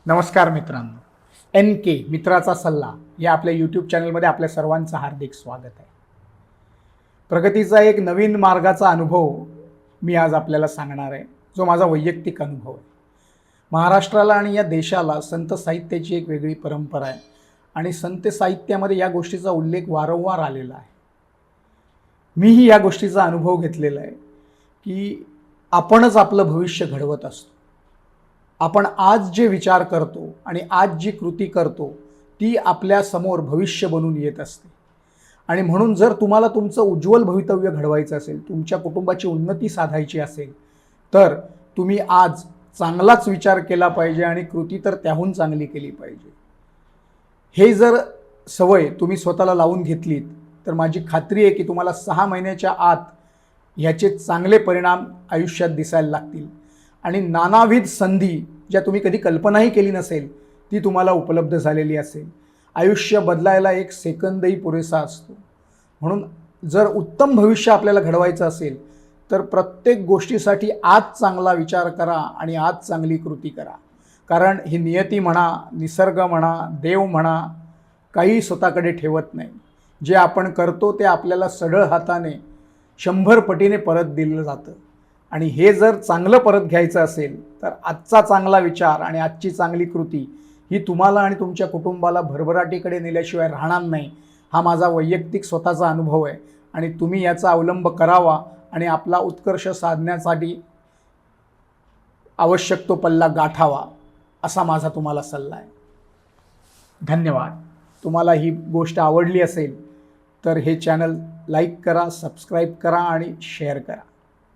नमस्कार मित्रांनो, एन के मित्राचा सल्ला या आपल्या यूट्यूब चॅनलमध्ये आपल्या सर्वांचं हार्दिक स्वागत आहे. प्रगतीचा एक नवीन मार्गाचा अनुभव मी आज आपल्याला सांगणार आहे, जो माझा वैयक्तिक अनुभव आहे. महाराष्ट्राला आणि या देशाला संत साहित्याची एक वेगळी परंपरा आहे आणि संत साहित्यामध्ये या गोष्टीचा उल्लेख वारंवार आलेला आहे. मीही या गोष्टीचा अनुभव घेतलेला आहे की आपणच आपलं भविष्य घडवत असतो. आपण आज जे विचार करतो आणि आज जी कृती करतो ती आपल्या समोर भविष्य बनून येत असते. आणि म्हणून जर तुम्हाला तुमचं उज्ज्वल भवितव्य घडवायचं असेल, तुमच्या कुटुंबाची उन्नती साधायची असेल, तर तुम्ही आज चांगलाच विचार केला पाहिजे आणि कृती तर त्याहून चांगली केली पाहिजे. हे जर सवय तुम्ही स्वतःला लावून घेतलीत तर माझी खात्री आहे की तुम्हाला 6 महिन्याच्या आत ह्याचे चांगले परिणाम आयुष्यात दिसायला लागतील आणि नानाविध संधी ज्या तुम्ही कधी कल्पनाही केली नसेल ती तुम्हाला उपलब्ध झालेली असेल. आयुष्य बदलायला एक सेकंदही पुरेसा असतो. म्हणून जर उत्तम भविष्य आपल्याला घडवायचं असेल तर प्रत्येक गोष्टीसाठी आज चांगला विचार करा आणि आज चांगली कृती करा. कारण ही नियती म्हणा, निसर्ग म्हणा, देव म्हणा, काही स्वतःकडे ठेवत नाही. जे आपण करतो ते आपल्याला सढळ हाताने 100 पटीने परत दिलं जातं. आणि हे जर चांगलं परत घ्यायचं असेल तर आजचा चांगला विचार आणि आजची चांगली कृती ही तुम्हाला आणि तुमच्या कुटुंबाला भरभराटीकडे नेल्याशिवाय राहणार नाही. हा माझा वैयक्तिक स्वतःचा अनुभव आहे आणि तुम्ही याचा अवलंब करावा आणि आपला उत्कर्ष साधण्यासाठी आवश्यक तो पल्ला गाठावा असा माझा तुम्हाला सल्ला आहे. धन्यवाद. तुम्हाला ही गोष्ट आवडली असेल तर हे चॅनल लाईक करा, सबस्क्राईब करा आणि शेअर करा.